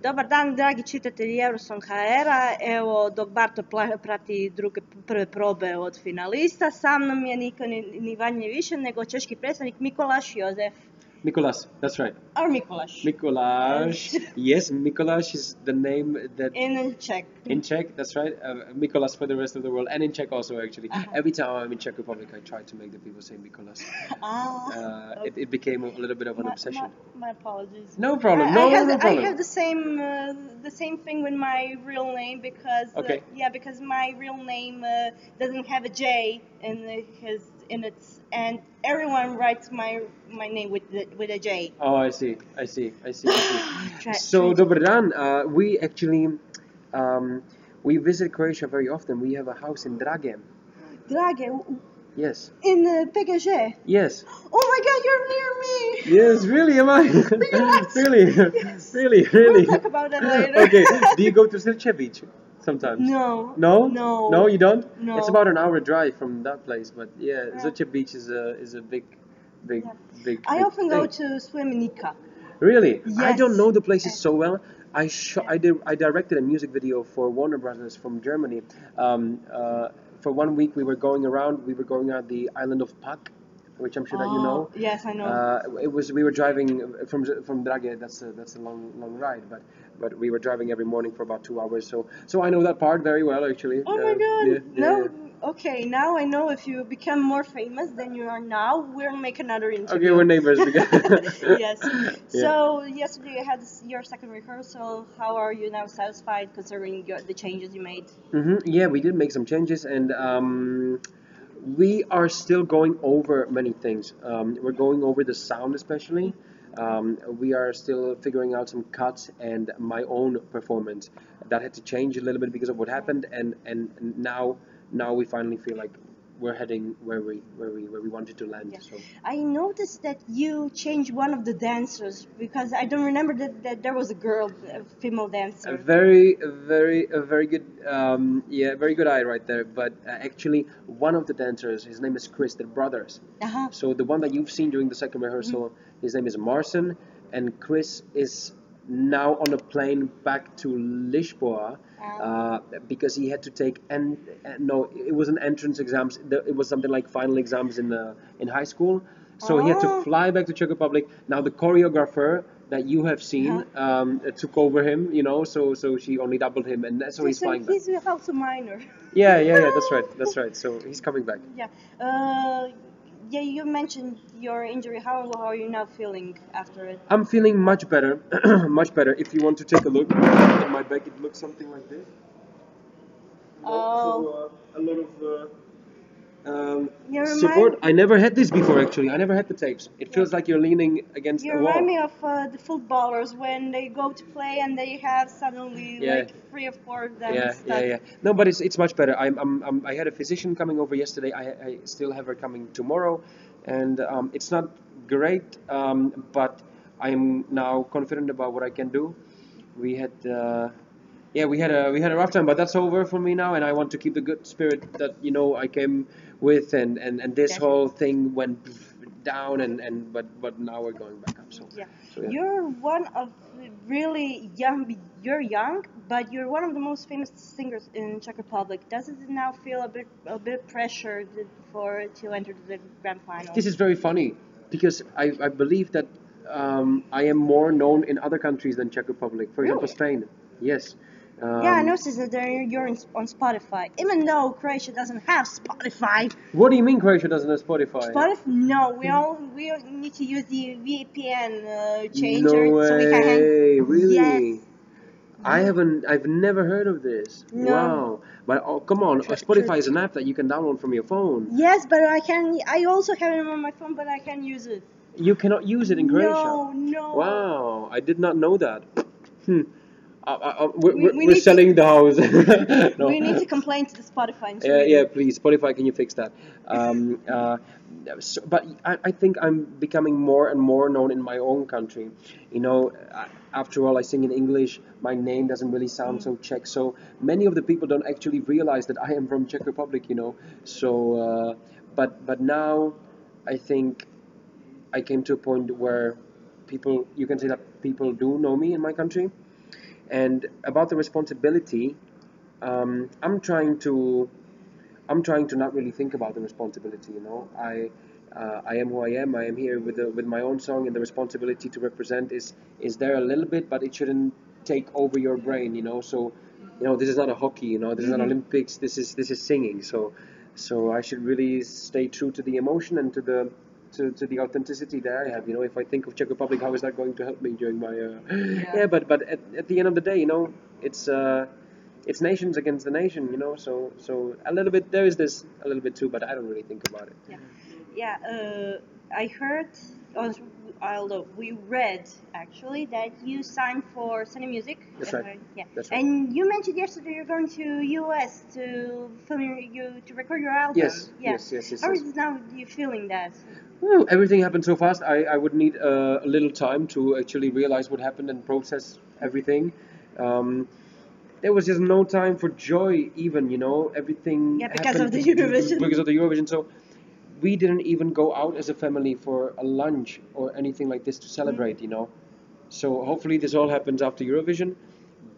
Dobar dan, dragi čitatelji Eurosong.hr. Evo, dok Barto prati prve probe od finalista, sa mnom je ni vanje ni više nego češki predstavnik Mikolas Josef. Mikolas, that's right. Or Mikolas. Mikolas. Yes, Mikolas is the name that... In Czech. In Czech, that's right. Mikolas for the rest of the world. And in Czech also, actually. Every time I'm in Czech Republic, I try to make the people say Mikolas. Okay. It became a little bit of an obsession. My apologies. No problem. No problem. I have the same thing with my real name because because my real name doesn't have a J in it, and everyone writes my name with a J. Oh, I see. So, dobar dan. We actually we visit Croatia very often. We have a house in Drage. Drage? Yes. In PGŽ? Yes. Oh my God, you're near me! Yes, really, am I? Really? Yes. Really? We'll talk about that later. Okay, do you go to Srce beach sometimes? No. No? No. No, you don't? No. It's about an hour drive from that place, but yeah. Srce beach is a big I often thing. go to swim in Nika. Really? Yes. I don't know the places so well. I directed a music video for Warner Brothers from Germany. For 1 week we were going around the island of Pak, which I'm sure that you know. Yes, I know. We were driving from Drage. That's a long ride, but we were driving every morning for about 2 hours. So I know that part very well, actually. Oh my God! Yeah. Okay, now I know if you become more famous than you are now, we'll make another interview. Okay, we're neighbors. Yes. So yesterday you had your second rehearsal. How are you now satisfied considering the changes you made? Yeah, we did make some changes, and we are still going over many things. We're going over the sound, especially. We are still figuring out some cuts and my own performance that had to change a little bit because of what happened, and now we finally feel like we're heading where we wanted to land. Yeah. So I noticed that you changed one of the dancers because I don't remember that there was a female dancer. a very good very good eye right there. But actually, one of the dancers, his name is Chris. They're brothers. So the one that you've seen during the second rehearsal, his name is Marcin, and Chris is now on a plane back to Lisabona. Because he had to take it wasn't entrance exams. It was something like final exams in high school. So he had to fly back to Czech Republic. Now the choreographer that you have seen took over him. So she only doubled him, and so he's flying back. He's also minor. Yeah. That's right. So he's coming back. Yeah, you mentioned your injury. How are you now feeling after it? I'm feeling much better, much better. If you want to take a look at my back, it looks something like this. So a lot of support. I never had this before, actually. I never had the tapes. It feels like you're leaning against a wall. You remind me of the footballers when they go to play and they have suddenly like 3 or 4 of them stuck. Yeah. No, but it's much better. I had a physician coming over yesterday. I still have her coming tomorrow, and it's not great, but I'm now confident about what I can do. We had a rough time, but that's over for me now, and I want to keep the good spirit that I came with, and this whole thing went down, but now we're going back up. So You're one of really young. You're young, but you're one of the most famous singers in Czech Republic. Does it now feel a bit pressure to enter the grand final? This is very funny because I believe that I am more known in other countries than Czech Republic. For example, Spain. Yes. I noticed that you're on Spotify, even though Croatia doesn't have Spotify. What do you mean Croatia doesn't have Spotify? No, we all need to use the VPN changer. No way, so we can hang. Really? Yes. I've never heard of this. No. Wow. But come on, Spotify is an app that you can download from your phone. Yes, but I also have it on my phone, but I can't use it. You cannot use it in Croatia? No. Wow, I did not know that. We're selling the house. No. We need to complain to the Spotify. Yeah, please, Spotify, can you fix that? But I think I'm becoming more and more known in my own country. After all, I sing in English. My name doesn't really sound so Czech. So many of the people don't actually realize that I am from Czech Republic. So, but now I think I came to a point where you can say that people do know me in my country. And about the responsibility, I'm trying to not really think about the responsibility. You know, I am who I am. I am here with my own song, and the responsibility to represent is there a little bit, but it shouldn't take over your brain. You know, so you know, this is not a hockey. You know, this is not Olympics. This is singing. So I should really stay true to the emotion and to the authenticity that I have. You know, if I think of Czech Republic, how is that going to help me during my but at the end of the day, you know, it's nations against the nation, you know, so a little bit, there is this a little bit too, but I don't really think about it. I heard, although we read actually, that you signed for Sony Music. That's right. That's right. And you mentioned yesterday you're going to US to record your album. Yes. How is now you feeling that? Well, everything happened so fast. I would need a little time to actually realize what happened and process everything. There was just no time for joy, even, you know, everything. Yeah, because of the Eurovision. Because of the Eurovision. So we didn't even go out as a family for a lunch or anything like this to celebrate, you know. So hopefully this all happens after Eurovision.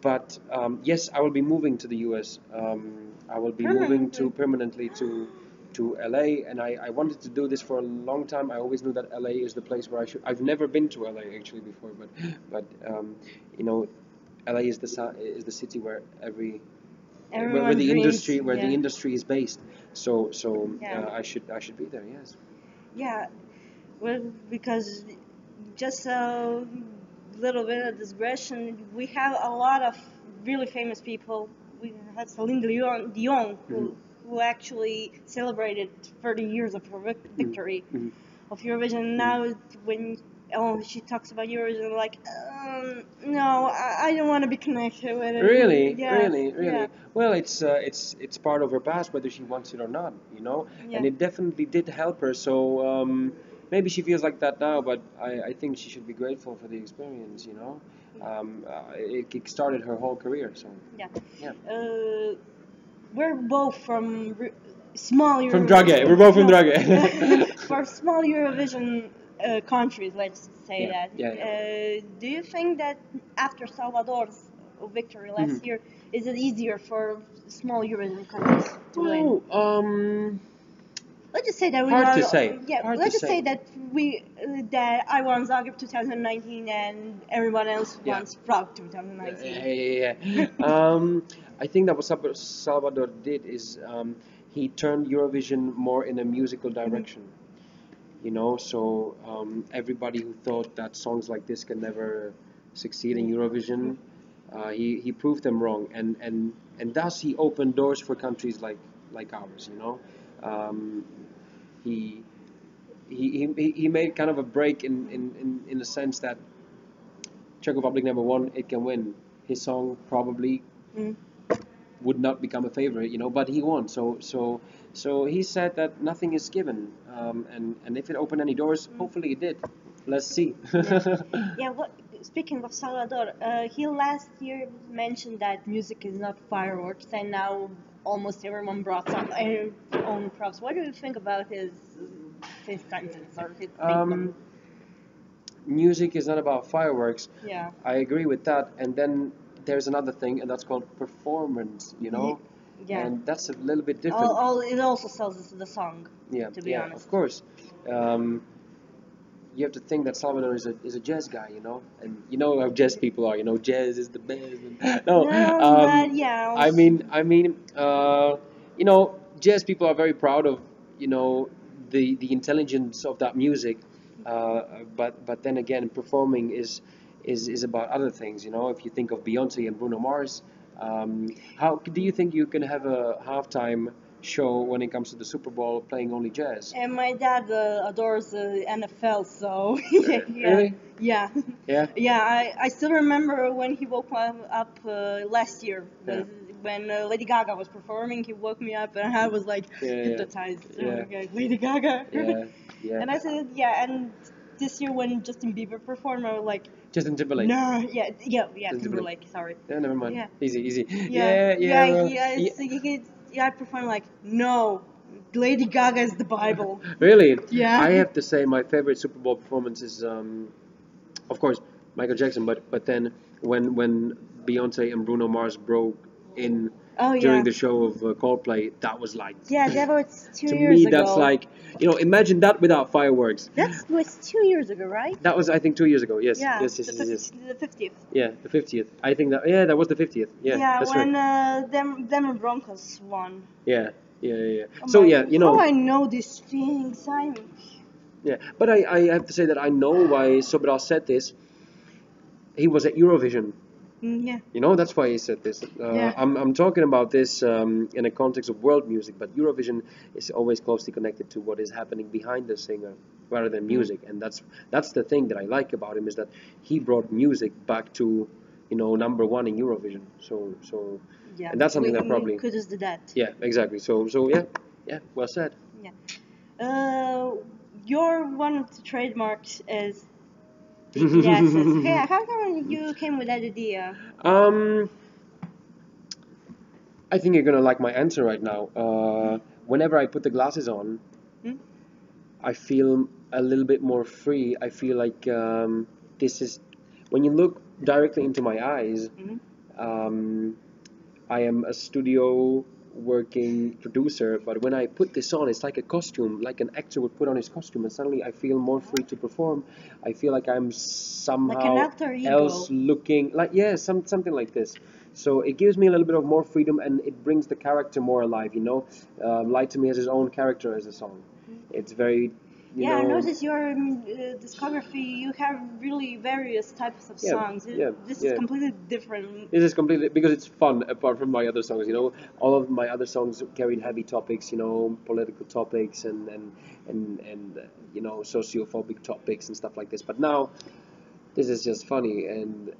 But yes, I will be moving to the US. I will be moving permanently to LA, and I wanted to do this for a long time. I always knew that LA is the place where I should. I've never been to LA actually before, but you know, LA is the city where where the industry is based. So I should be there. Yes. Yeah, well, because just a little bit of digression, we have a lot of really famous people. We had Celine Dion who actually celebrated 30 years of her victory of Eurovision. Now when she talks about Eurovision, like, no, I don't want to be connected with it. Really? Yes. Really? Yeah. Well, it's part of her past, whether she wants it or not, you know. Yeah. And it definitely did help her. So maybe she feels like that now, but I think she should be grateful for the experience, you know. It started her whole career. So. Yeah. We're both from small Eurovision. From Draghe. We're both from Draghe. For small Eurovision countries, let's say that. Do you think that after Salvador's victory last year, is it easier for small Eurovision countries to win? Let's just say that hard to say. Yeah, let's just say that that I won Zagreb 2019 and everyone else wants Prague 2019. I think that what Salvador did is he turned Eurovision more in a musical direction. You know, so everybody who thought that songs like this can never succeed in Eurovision, he proved them wrong, and thus he opened doors for countries like ours. You know, he made kind of a break in the sense that Czech Republic never won, it can win. His song probably would not become a favorite, you know, but he won. So he said that nothing is given, and if it opened any doors, hopefully it did. Let's see. Well, speaking of Salvador, he last year mentioned that music is not fireworks, and now almost everyone brought their own props. What do you think about his sentence or his statement? Music is not about fireworks. Yeah. I agree with that, and then there's another thing, and that's called performance, you know? Yeah. And that's a little bit different. It also sells the song, to be honest. Of course. You have to think that Salvador is a jazz guy, you know? And you know how jazz people are, you know, jazz is the best. I mean, you know, jazz people are very proud of, you know, the intelligence of that music. But then again, performing is about other things, you know. If you think of Beyonce and Bruno Mars, how do you think you can have a halftime show when it comes to the Super Bowl playing only jazz? And my dad adores NFL, so Really? Yeah. I still remember when he woke me up last year. When Lady Gaga was performing, he woke me up and I was like hypnotized. Lady Gaga. Yeah. And I said, and this year when Justin Bieber performed, I was like, Justin Timberlake. No, Timberlake. Sorry. Yeah, never mind. Yeah. Easy. I performed like, no, Lady Gaga is the Bible. Really? Yeah. I have to say my favorite Super Bowl performance is, of course, Michael Jackson. But then when Beyonce and Bruno Mars broke in Oh, during yeah. the show of Coldplay, that was like, Yeah, that was 2 to years me, ago. that's like, you know, imagine that without fireworks. That was 2 years ago, right? That was, I think, 2 years ago. Yes, Yeah, yes. the 50th. Yeah, the 50th. I think that. Yeah, that was the 50th. Yeah, that's when right. Denver Broncos won. Yeah. Oh So my, yeah, you know. How I know these things? Yeah, but I have to say that I know why Sobral said this. He was at Eurovision. Yeah. You know, that's why he said this. Yeah. I'm talking about this in a context of world music, but Eurovision is always closely connected to what is happening behind the singer rather than music, and that's the thing that I like about him, is that he brought music back to, you know, #1 in Eurovision. So Yeah. and that's something that probably Kudos to that. Yeah, exactly. So yeah, well said. Yeah. Your one of the trademarks is the glasses. Yeah. How come you came with that idea? I think you're gonna like my answer right now. Whenever I put the glasses on, I feel a little bit more free. I feel like this is, when you look directly into my eyes, I am a studio working producer, but when I put this on, it's like a costume, like an actor would put on his costume, and suddenly I feel more free to perform. I feel like I'm somehow like an alter ego. else looking, like, yeah, something like this. So it gives me a little bit of more freedom, and it brings the character more alive, you know. Lie to Me has his own character as a song. It's very, you know, I noticed your discography. You have really various types of songs. This is completely different. This is completely, because it's fun apart from my other songs. You know, all of my other songs carried heavy topics. You know, political topics and you know, sociophobic topics and stuff like this. But now, this is just funny, and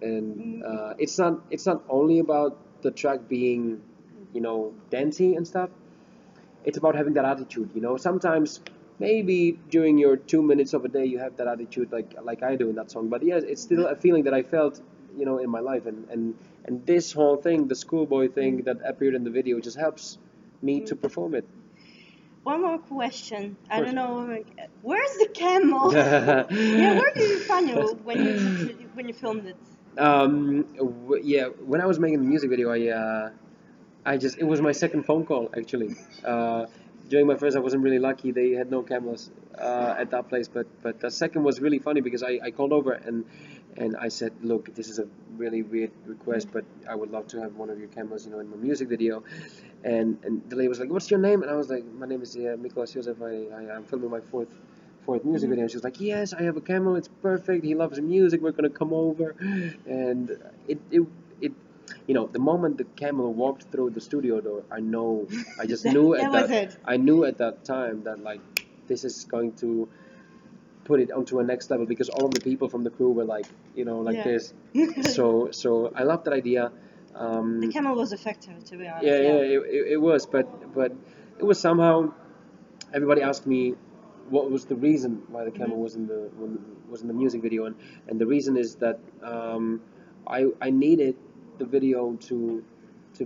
it's not only about the track being, you know, dancey and stuff. It's about having that attitude. You know, sometimes. Maybe during your 2 minutes of a day you have that attitude like I do in that song, but yes, it's still a feeling that I felt, you know, in my life, and this whole thing, the schoolboy thing that appeared in the video, just helps me to perform it. One more question. I don't know. Where's the camel? Yeah, where did you find it when you filmed it? Yeah, when I was making the music video, it was my second phone call actually. During my first, I wasn't really lucky. They had no cameras at that place, but the second was really funny because I called over and I said, look, this is a really weird request, but I would love to have one of your cameras, you know, in my music video. And the lady was like, what's your name? And I was like, my name is Mikolas Josef. I'm filming my fourth music video. And she was like, yes, I have a camera. It's perfect. He loves music. We're gonna come over. And it you know, the moment the camel walked through the studio door, I just knew I knew at that time that, like, this is going to put it onto a next level, because all of the people from the crew were like, you know, like this. So I love that idea. The camel was effective, to be honest. It was, but it was somehow, everybody asked me what was the reason why the camel was in the music video, and the reason is that I needed the video to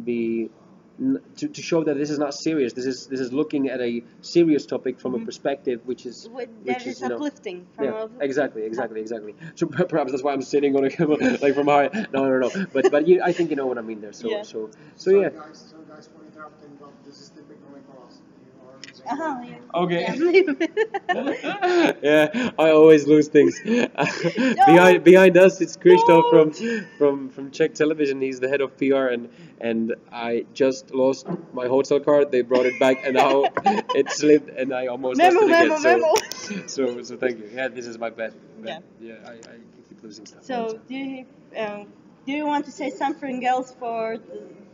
be to show that this is not serious. This is looking at a serious topic from a perspective which is uplifting. Exactly. So perhaps that's why I'm sitting on a camel, like from high. No. But I think you know what I mean there. So yeah. So guys, for interrupting, but this is typical Mikolas. Okay. Yeah, I always lose things. Behind us, it's Krzysztof from Czech television. He's the head of PR, and I just lost my hotel card. They brought it back, and now it slipped, and I almost lost it again. So thank you. Yeah, this is my bad. Yeah, I keep losing stuff. So do you want to say something else for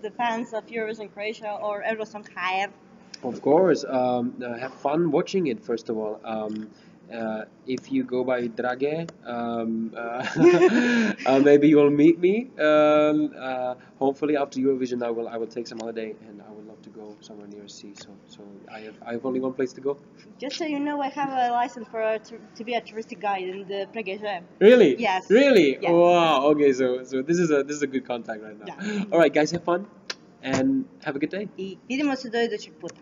the fans of Eurovision Croatia or Eurosong.hr? Of course, have fun watching it. First of all, if you go by Drage, maybe you will meet me. Hopefully, after Eurovision, I will take some holiday, and I would love to go somewhere near sea. So I have only one place to go. Just so you know, I have a license to be a touristic guide in the Pogledajte. Really? Yes. Really? Yes. Wow. Okay. So this is a good contact right now. Yeah. All right, guys, have fun. And have a good day. I vidimo se do idućeg puta.